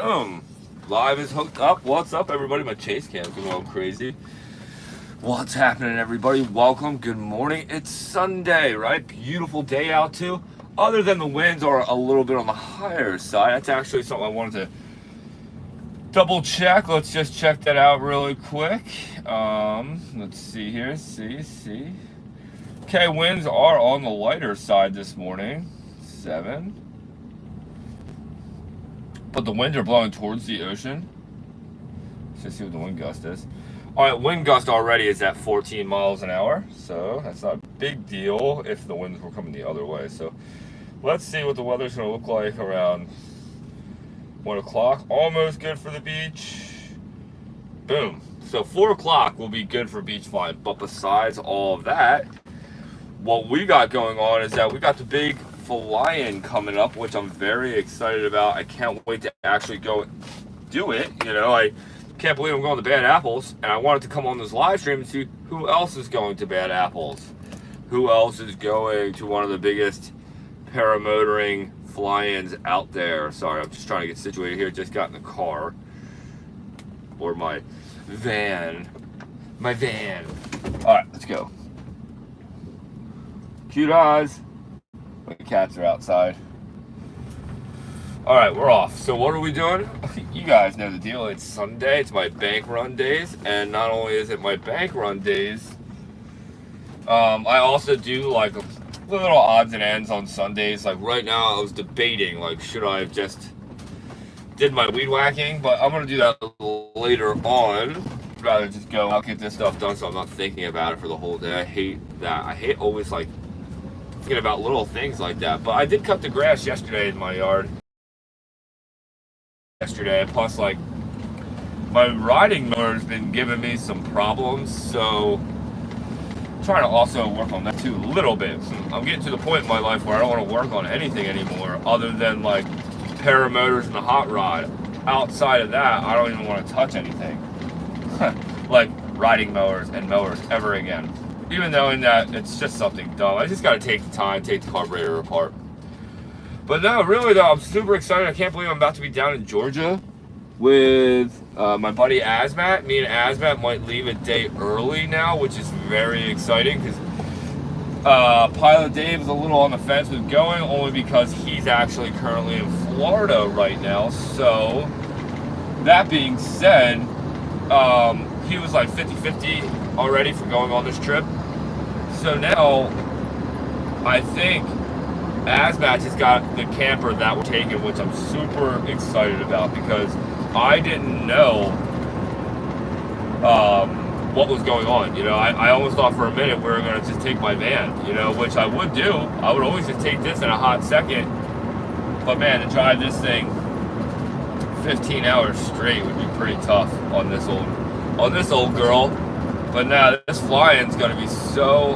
Boom. Live is hooked up. What's up, everybody? My chase cam's going crazy. What's happening, everybody? Welcome. Good morning. It's Sunday, right? Beautiful day out, too. Other than the winds are a little bit on the higher side. That's actually something I wanted to double check. Let's just check that out really quick. Let's see here. See. Okay, winds are on the lighter side this morning. 7. But the winds are blowing towards the ocean. Let's just see what the wind gust is. Alright, wind gust already is at 14 miles an hour. So that's not a big deal if the winds were coming the other way. So let's see what the weather's going to look like around 1 o'clock. Almost good for the beach. Boom. So 4 o'clock will be good for beach flying. But besides all of that, what we got going on is that we got the big fly-in coming up, which I'm very excited about. I can't wait to actually go do it. You know, I can't believe I'm going to Bad Apples, and I wanted to come on this live stream and see who else is going to Bad Apples. Who else is going to one of the biggest paramotoring fly-ins out there. Sorry, I'm just trying to get situated here. Just got in the car. Or my van. My van. Alright, let's go. Cute eyes. The cats are outside. Alright, we're off. So what are we doing? You guys know the deal. It's Sunday. It's my bank run days. And not only is it my bank run days, I also do like little odds and ends on Sundays. Like right now I was debating, like, should I have just did my weed whacking? But I'm going to do that later on. I'd rather just go, I'll get this stuff done so I'm not thinking about it for the whole day. I hate that. I hate always like thinking about little things like that. But I did cut the grass yesterday in my yard. Plus, like, my riding motor's been giving me some problems, so I'm trying to also work on that too a little bit. I'm getting to the point in my life where I don't want to work on anything anymore other than like paramotors and the hot rod. Outside of that, I don't even want to touch anything like riding mowers and mowers ever again. Even though in that it's just something dumb. I just got to take the time, take the carburetor apart. But no, really though, I'm super excited. I can't believe I'm about to be down in Georgia with my buddy Asmat. Me and Asmat might leave a day early now, which is very exciting because Pilot Dave is a little on the fence with going, only because he's actually currently in Florida right now. So that being said, he was like 50-50 already for going on this trip. So now I think Asmat has got the camper that we're taking, which I'm super excited about because I didn't know what was going on. You know, I almost thought for a minute we were going to just take my van, you know, which I would do. I would always just take this in a hot second. But man, to drive this thing 15 hours straight would be pretty tough on this old girl. But now this fly-in's going to be so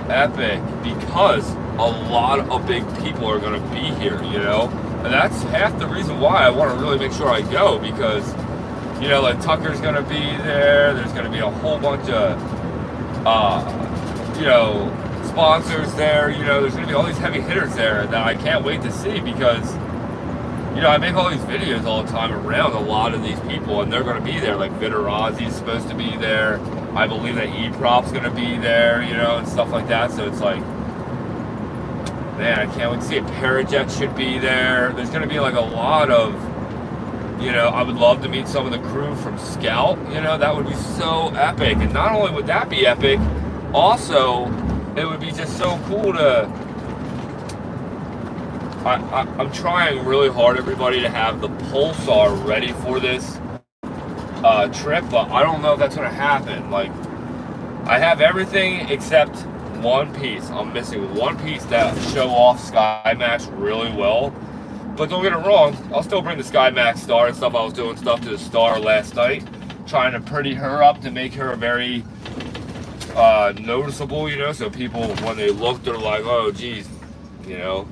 epic because a lot of big people are going to be here, you know? And that's half the reason why I want to really make sure I go, because, you know, like Tucker's going to be there. There's going to be a whole bunch of, you know, sponsors there. You know, there's going to be all these heavy hitters there that I can't wait to see because, you know, I make all these videos all the time around a lot of these people, and they're going to be there. Like Vitarazi's supposed to be there. I believe that E-Prop's going to be there, you know, and stuff like that. So it's like, man, I can't wait to see it. Parajet should be there. There's going to be like a lot of, you know, I would love to meet some of the crew from Scout. You know, that would be so epic. And not only would that be epic, also, it would be just so cool to... I'm trying really hard, everybody, to have the Pulsar ready for this trip, but I don't know if that's going to happen. Like, I have everything except one piece. I'm missing one piece that show off SkyMax really well. But don't get it wrong, I'll still bring the SkyMax Star and stuff. I was doing stuff to the Star last night, trying to pretty her up to make her very noticeable, you know, so people, when they look, they're like, oh, geez, you know.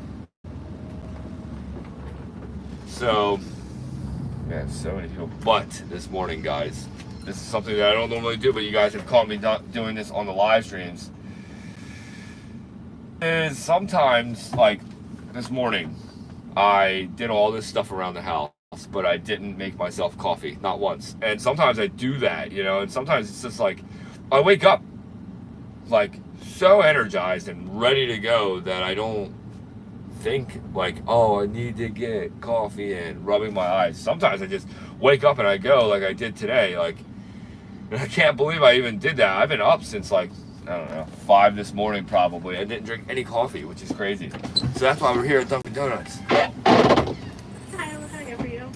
So, man, so many people. But this morning, guys, this is something that I don't normally do, but you guys have caught me doing this on the live streams. Is sometimes, like this morning, I did all this stuff around the house. but I didn't make myself coffee, not once. And sometimes I do that, you know, and sometimes it's just like, I wake up like so energized and ready to go that I don't think like, oh, I need to get coffee and rubbing my eyes. Sometimes I just wake up and I go like I did today. Like, I can't believe I even did that. I've been up since like, I don't know, 5 this morning probably. I didn't drink any coffee, which is crazy. So that's why we're here at Dunkin' Donuts. Hi, what can I get for you?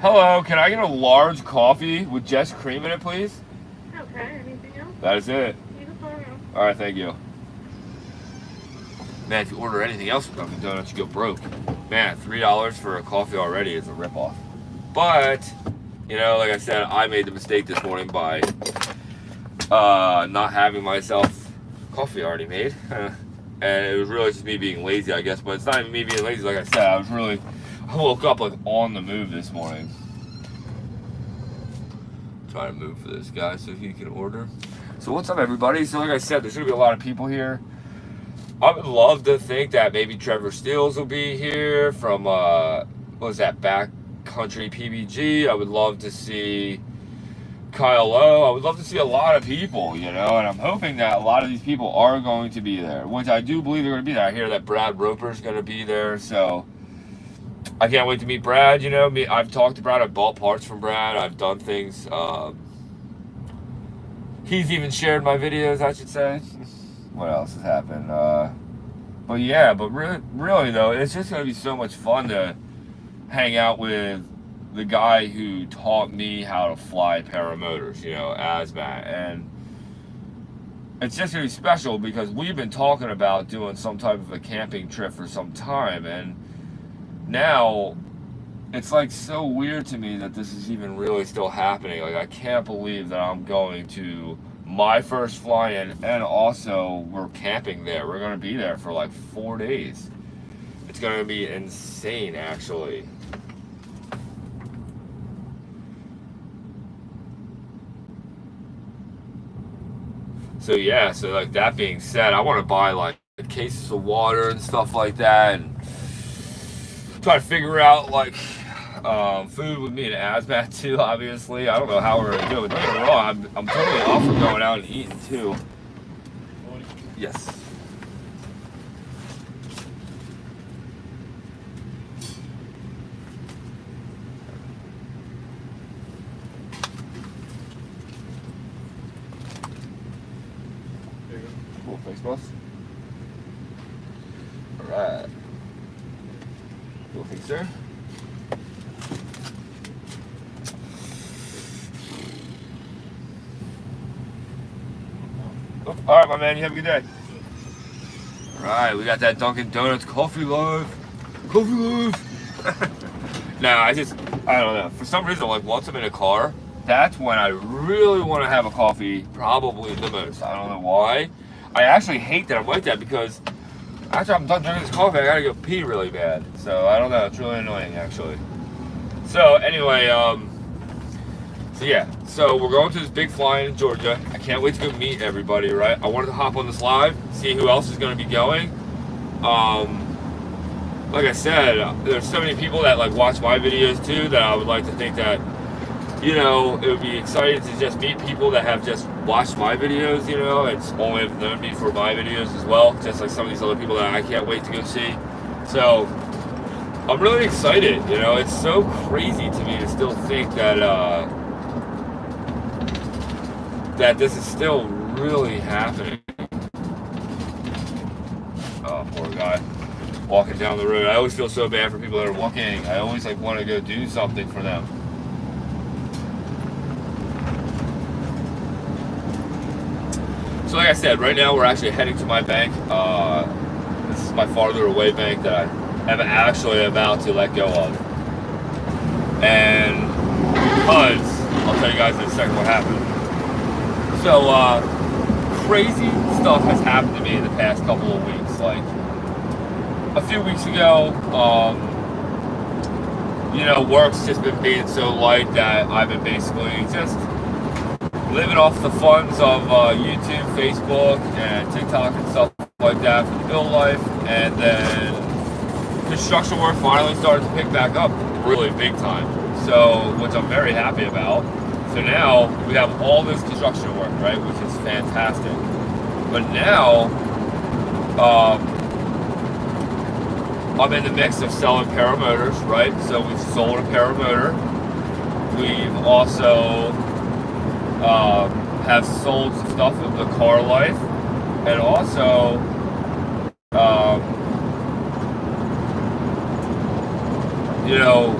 Hello, can I get a large coffee with just cream in it, please? Okay, anything else? That is it. You can follow. All right, thank you. Man, if you order anything else from Dunkin' Donuts, you go broke. Man, $3 for a coffee already is a ripoff. But, you know, like I said, I made the mistake this morning by not having myself coffee already made. And it was really just me being lazy, I guess. But it's not even me being lazy, like I said. I woke up like on the move this morning. Try to move for this guy so he can order. So what's up, everybody? So like I said, there's gonna be a lot of people here. I would love to think that maybe Trevor Steels will be here from what was that, Backcountry PBG. I would love to see Kyle Lowe. I would love to see a lot of people, you know, and I'm hoping that a lot of these people are going to be there, which I do believe they're going to be there. I hear that Brad Roper's going to be there, so I can't wait to meet Brad. You know, I've talked to Brad. I've bought parts from Brad. I've done things. He's even shared my videos, I should say. What else has happened? But yeah, but really though, it's just going to be so much fun to hang out with the guy who taught me how to fly paramotors, you know, Asmat. And it's just going to be special because we've been talking about doing some type of a camping trip for some time. And now it's like so weird to me that this is even really still happening. Like, I can't believe that I'm going to my first fly-in, and also we're camping there. We're going to be there for like 4 days. It's going to be insane, actually. So yeah, so like that being said, I want to buy like cases of water and stuff like that, and try to figure out like food with me and Asmat too. Obviously, I don't know how we're gonna do it. Don't get me wrong, I'm totally off for going out and eating too. Yes. Cool, thanks, boss. All right. Cool, thanks, sir. Oh, all right, my man. You have a good day. All right, we got that Dunkin' Donuts coffee love. Coffee love. Nah, I don't know. For some reason, like once I'm in a car, that's when I really want to have a coffee, probably the most. I don't know why. I actually hate that I'm like that because after I'm done drinking this coffee, I gotta go pee really bad. So I don't know. It's really annoying, actually. So anyway, so yeah. So we're going to this big fly-in in Georgia. I can't wait to go meet everybody. Right? I wanted to hop on this live, see who else is going to be going. Like I said, there's so many people that like watch my videos too that I would like to think that, you know, it would be exciting to just meet people that have just watched my videos, you know, it's only known me for my videos as well, just like some of these other people that I can't wait to go see. So I'm really excited, you know, it's so crazy to me to still think that that this is still really happening. Oh, poor guy. Walking down the road. I always feel so bad for people that are walking. I always like want to go do something for them. So like I said, right now we're actually heading to my bank. This is my farther away bank that I am actually about to let go of. And because, I'll tell you guys in a second what happened. So crazy stuff has happened to me in the past couple of weeks. Like a few weeks ago, you know, work's just been being so light that I've been basically just living off the funds of YouTube, Facebook, and TikTok and stuff like that for the bill life. And then construction work finally started to pick back up. really big time. So, which I'm very happy about. So now we have all this construction work, right, which is fantastic. But now, I'm in the mix of selling paramotors, right? So we've sold a paramotor. We've also have sold some stuff of the car life, and also you know,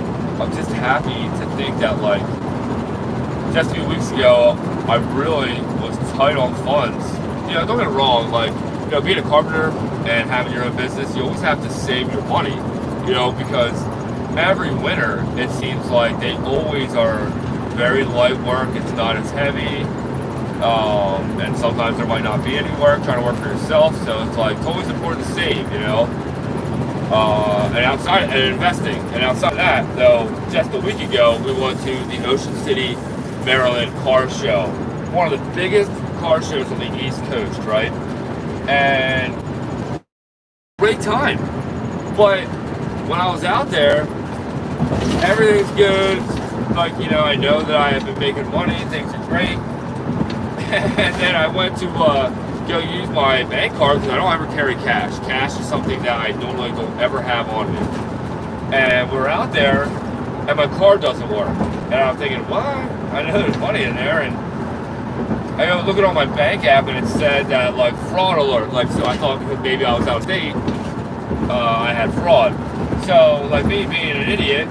I'm just happy to think that, like, just a few weeks ago, I really was tight on funds. You know, don't get me wrong, like, you know, being a carpenter and having your own business, you always have to save your money, you know, because every winter, it seems like they always are very light work, it's not as heavy, and sometimes there might not be any work, trying to work for yourself, so it's like, it's always important to save, you know, and outside, and investing, and outside of that, though, just a week ago, we went to the Ocean City, Maryland car show, one of the biggest car shows on the East Coast, right, and great time, but when I was out there, everything's good, like, you know, I know that I have been making money, things are great, and then I went to go use my bank card because I don't ever carry cash. Cash is something that I normally don't ever have on me. And we're out there, and my card doesn't work. And I'm thinking, what? I know there's money in there, and I go looking on my bank app, and it said that, like, fraud alert. Like, so I thought because maybe I was out of state, I had fraud. So, like, me being an idiot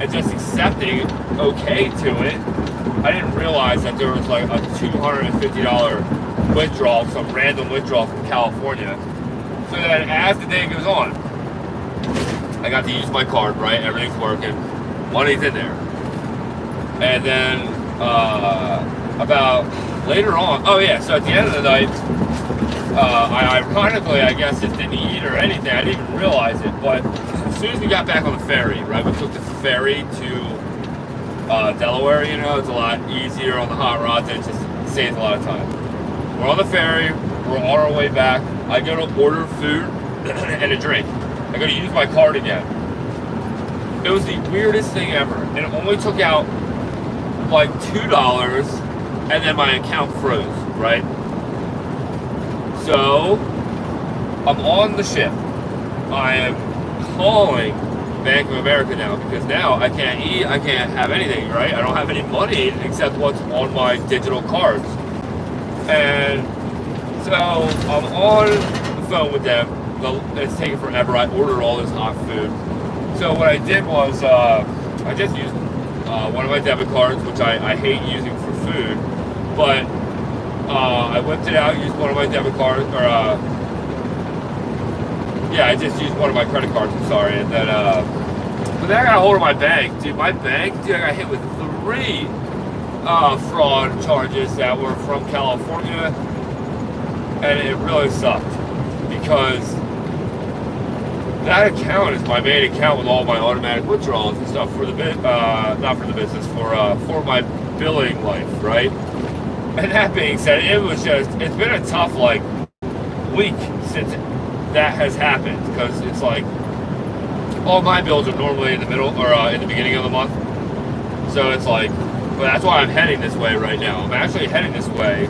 and just accepting okay to it, I didn't realize that there was like a $250 withdrawal, some random withdrawal from California. So then as the day goes on, I got to use my card, right? Everything's working. Money's in there. And then about later on, oh yeah, so at the end of the night, I ironically, I guess, just didn't eat or anything. I didn't even realize it. But as soon as we got back on the ferry, right? We took the ferry to Delaware, you know, it's a lot easier on the hot rods, and it just saves a lot of time. We're on the ferry, we're on our way back. I go to order food and a drink. I go to use my card again. It was the weirdest thing ever. And it only took out like $2, and then my account froze, right? So, I'm on the ship. I am calling Bank of America now, because now I can't eat, I can't have anything, right? I don't have any money except what's on my digital cards. And so I'm on the phone with them. It's taking forever. I ordered all this hot food. So what I did was I just used one of my debit cards, which I hate using for food, but I whipped it out, used one of my debit cards, or yeah, I just used one of my credit cards, I'm sorry, and then, but then I got a hold of my bank. Dude, my bank, I got hit with 3 fraud charges that were from California, and it really sucked, because that account is my main account with all my automatic withdrawals and stuff for the not for the business, for my billing life, right? And that being said, it's been a tough, like, week since that has happened, because it's like all my bills are normally in the middle or in the beginning of the month, so it's like, but that's why I'm heading this way right now. I'm actually heading this way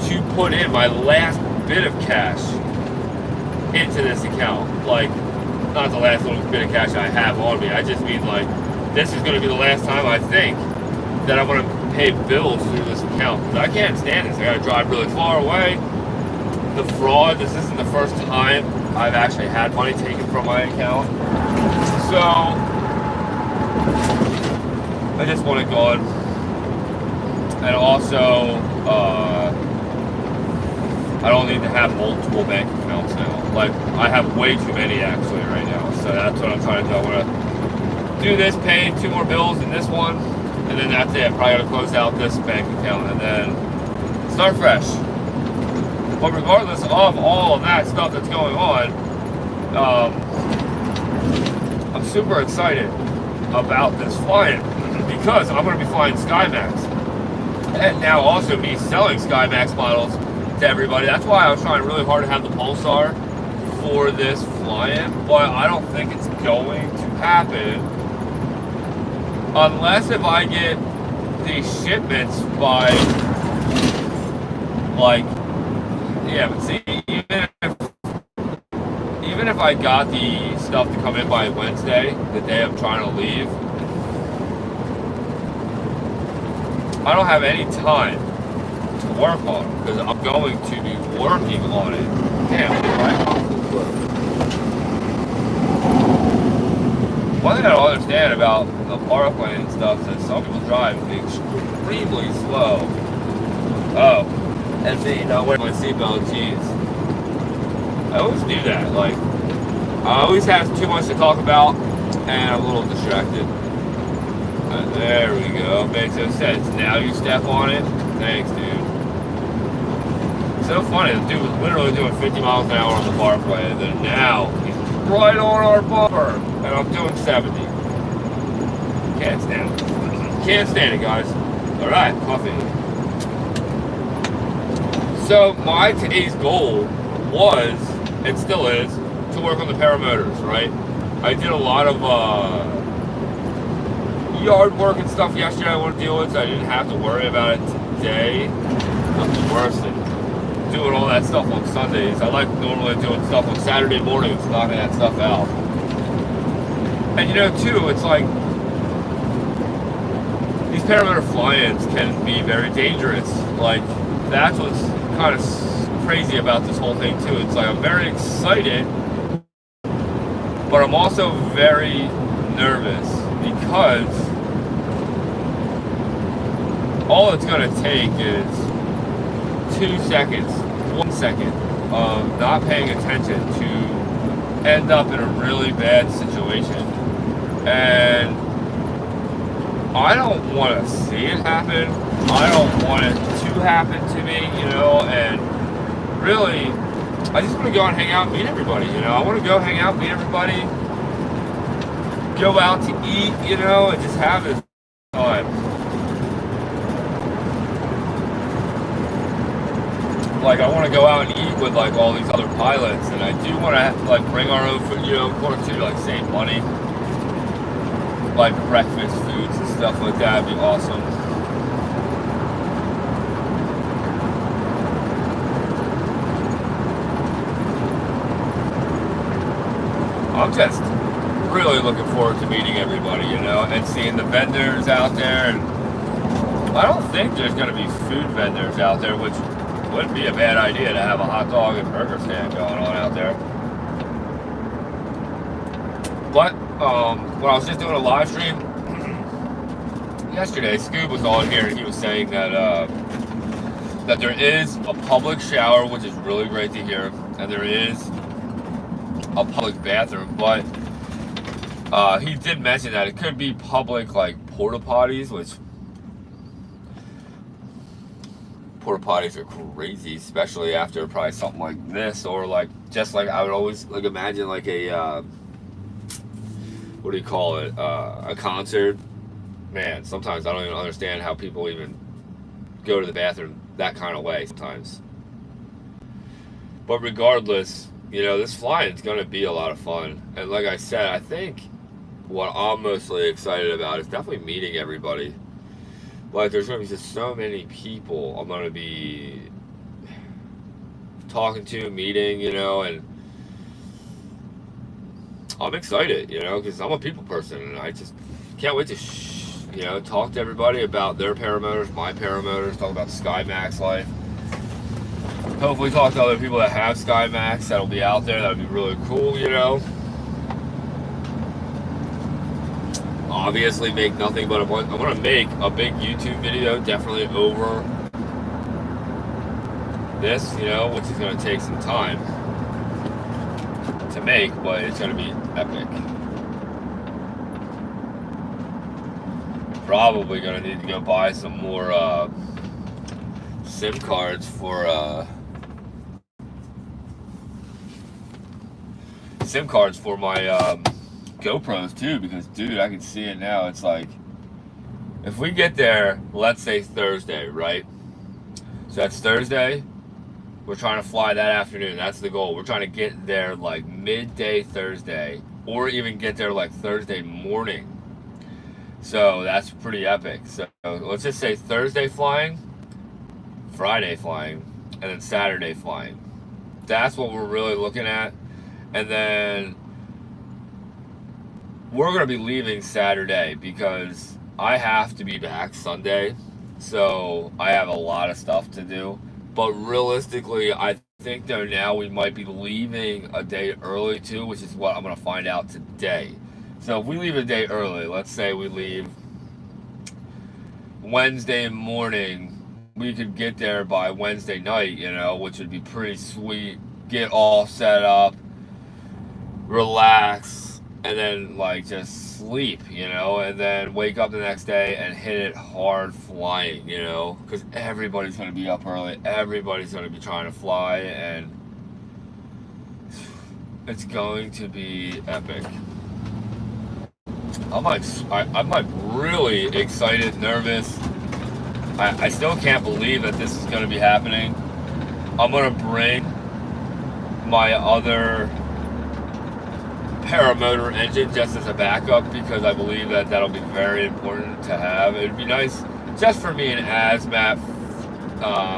to put in my last bit of cash into this account, like, not the last little bit of cash I have on me, I just mean, like, this is going to be the last time I think that I'm going to pay bills through this account, because I can't stand this. I got to drive really far away. The fraud, this isn't the first time I've actually had money taken from my account. So, I just want it gone. And also, I don't need to have multiple bank accounts now. Like, I have way too many actually right now. So that's what I'm trying to do. I want to do this, pay 2 more bills in this one, and then that's it. I'm probably going to close out this bank account and then start fresh. But regardless of all of that stuff that's going on, I'm super excited about this flying, because I'm going to be flying SkyMax. And now also me selling SkyMax models to everybody. That's why I was trying really hard to have the Pulsar for this flying, but I don't think it's going to happen unless if I get these shipments by, like, yeah, but see, even if I got the stuff to come in by Wednesday, the day I'm trying to leave, I don't have any time to work on it because I'm going to be working on it. Damn, right? One thing I don't understand about the parkland and stuff is that some people drive extremely slow. Oh, and me not wearing my seatbelt, jeez. I always do that. Like, I always have too much to talk about, and I'm a little distracted. There we go. Makes no sense. Now you step on it. Thanks, dude. So funny. The dude was literally doing 50 miles an hour on the parkway, and then now he's right on our bumper, and I'm doing 70. Can't stand it. Can't stand it, guys. All right, coffee. So my today's goal was, and still is, to work on the paramotors, right? I did a lot of yard work and stuff yesterday I want to deal with, so I didn't have to worry about it today. Nothing worse than doing all that stuff on Sundays. I like normally doing stuff on Saturday mornings, knocking that stuff out. And you know, too, it's like these paramotor fly-ins can be very dangerous. Like, that's what's kind of crazy about this whole thing, too. It's like I'm very excited, but I'm also very nervous because all it's going to take is 2 seconds, 1 second of not paying attention to end up in a really bad situation. And I don't want to see it happen. I don't want it to happen to me, you know, and really, I just want to go and hang out and meet everybody, you know. I want to go hang out, meet everybody, go out to eat, you know, and just have this time. Like, I want to go out and eat with, like, all these other pilots, and I do want to, like, bring our own food, you know, of course, to, like, save money. Like, breakfast foods and stuff like that would be awesome. I'm just really looking forward to meeting everybody, you know, and seeing the vendors out there. And I don't think there's going to be food vendors out there, which wouldn't be a bad idea to have a hot dog and burger stand going on out there. But when I was just doing a live stream yesterday, Scoob was on here and he was saying that that there is a public shower, which is really great to hear, and there is a public bathroom, but he did mention that it could be public, like porta potties, which porta potties are crazy, especially after probably something like this, or like just like I would always like imagine like a what do you call it, a concert. Man, sometimes I don't even understand how people even go to the bathroom that kind of way sometimes. But regardless, you know, this flying is going to be a lot of fun. And like I said, I think what I'm mostly excited about is definitely meeting everybody. Like, there's going to be just so many people I'm going to be talking to, meeting, you know, and I'm excited, you know, because I'm a people person, and I just can't wait to, you know, talk to everybody about their paramotors, my paramotors, talk about SkyMax life. Hopefully talk to other people that have SkyMax that'll be out there. That'll be really cool, you know. Obviously make nothing but I want to make a big YouTube video definitely over this, you know, which is going to take some time to make, but it's going to be epic. Probably going to need to go buy some more SIM cards for my GoPros too, because dude, I can see it now. It's like, if we get there, let's say Thursday, right? So that's Thursday, We're trying to fly that afternoon. That's the goal. We're trying to get there like midday Thursday, or even get there like Thursday morning. So that's pretty epic. So let's just say Thursday flying, Friday flying, and then Saturday flying. That's what we're really looking at. And then we're going to be leaving Saturday because I have to be back Sunday. So I have a lot of stuff to do. But realistically, I think though now we might be leaving a day early too, which is what I'm going to find out today. So if we leave a day early, let's say we leave Wednesday morning, we could get there by Wednesday night, you know, which would be pretty sweet. Get all set up, relax, and then like just sleep, you know, and then wake up the next day and hit it hard flying, you know, because everybody's going to be up early, everybody's going to be trying to fly, and it's going to be epic. I'm like really excited, nervous. I still can't believe that this is going to be happening. I'm going to bring my other Paramotor engine just as a backup because I believe that that'll be very important to have. It'd be nice just for me and Azmat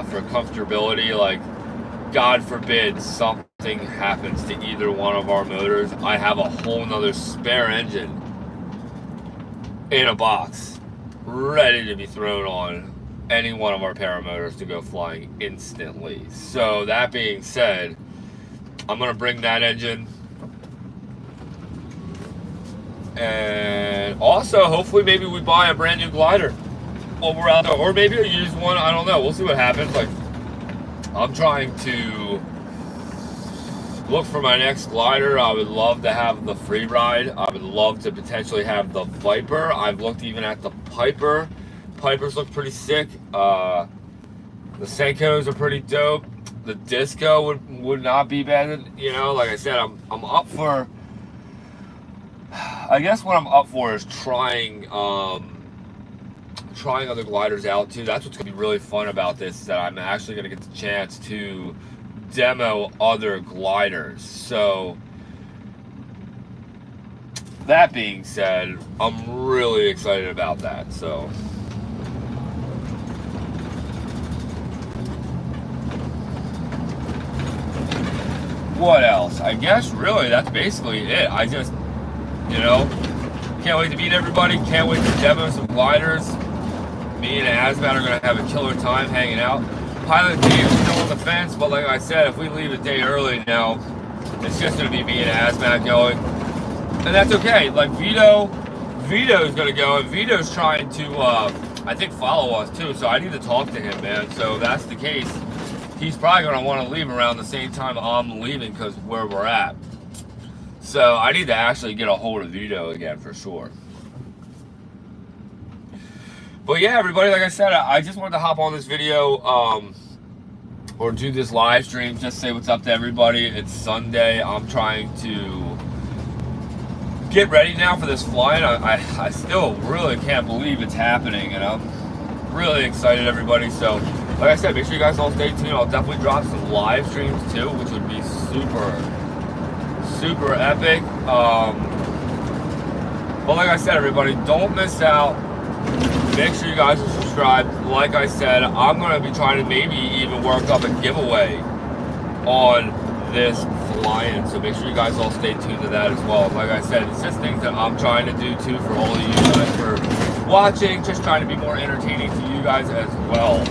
for comfortability. Like, God forbid something happens to either one of our motors, I have a whole nother spare engine in a box ready to be thrown on any one of our Paramotors to go flying instantly. So that being said, I'm going to bring that engine. And also, hopefully, maybe we buy a brand new glider while we're out there. Or maybe a used one. I don't know. We'll see what happens. Like, I'm trying to look for my next glider. I would love to have the Free Ride. I would love to potentially have the Viper. I've looked even at the Piper. Pipers look pretty sick. The Senkos are pretty dope. The Disco would not be bad. You know, like I said, I'm up for. I guess what I'm up for is trying other gliders out too. That's what's gonna be really fun about this, is that I'm actually gonna get the chance to demo other gliders. So that being said, I'm really excited about that. So what else? I guess really that's basically it. I just, you know, can't wait to meet everybody. Can't wait to demo some gliders. Me and Azmat are going to have a killer time hanging out. Pilot Dave is still on the fence, but like I said, if we leave a day early now, it's just going to be me and Azmat going. And that's okay. Like Vito's going to go, and Vito's trying to, I think, follow us too. So I need to talk to him, man. So if that's the case, he's probably going to want to leave around the same time I'm leaving because where we're at. So I need to actually get a hold of Vito again for sure. But yeah, everybody, like I said, I just wanted to hop on this video or do this live stream, just say what's up to everybody. It's Sunday. I'm trying to get ready now for this flying. I still really can't believe it's happening, and I'm really excited, everybody. So like I said, make sure you guys all stay tuned. I'll definitely drop some live streams too, which would be super epic. But like I said, everybody, don't miss out. Make sure you guys are subscribed. Like I said, I'm going to be trying to maybe even work up a giveaway on this fly-in. So make sure you guys all stay tuned to that as well. Like I said, it's just things that I'm trying to do too for all of you guys for watching. Just trying to be more entertaining to you guys as well.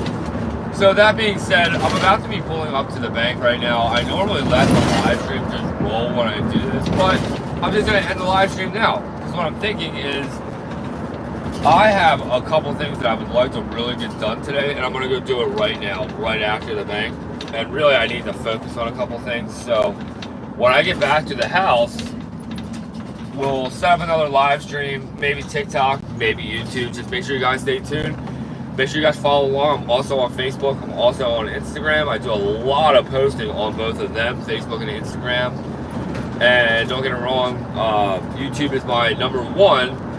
So that being said, I'm about to be pulling up to the bank right now. I normally let the live stream just roll when I do this, but I'm just going to end the live stream now. Because what I'm thinking is, I have a couple things that I would like to really get done today, and I'm going to go do it right now, right after the bank. And really, I need to focus on a couple things. So when I get back to the house, we'll set up another live stream, maybe TikTok, maybe YouTube. Just make sure you guys stay tuned. Make sure you guys follow along. I'm also on Facebook. I'm also on Instagram. I do a lot of posting on both of them, Facebook and Instagram. And don't get it wrong, YouTube is my number one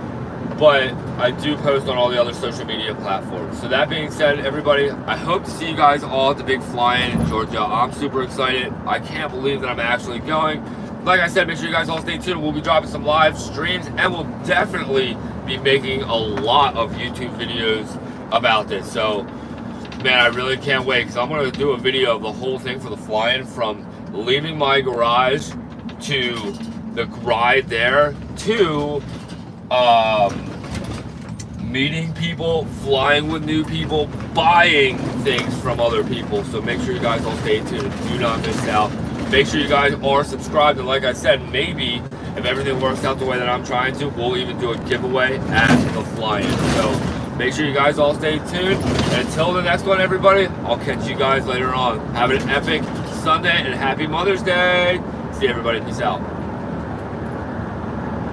but I do post on all the other social media platforms. So that being said, everybody, I hope to see you guys all at the big fly-in in Georgia. I'm super excited. I can't believe that I'm actually going. Like I said, make sure you guys all stay tuned. We'll be dropping some live streams, and we'll definitely be making a lot of YouTube videos about this. So, man, I really can't wait, because I'm going to do a video of the whole thing for the fly-in, from leaving my garage to the ride there to meeting people, flying with new people, buying things from other people. So make sure you guys all stay tuned. Do not miss out. Make sure you guys are subscribed, and like I said, maybe if everything works out the way that I'm trying to, we'll even do a giveaway at the fly-in. So make sure you guys all stay tuned. And until the next one, everybody, I'll catch you guys later on. Have an epic Sunday and happy Mother's Day. See you, everybody. Peace out.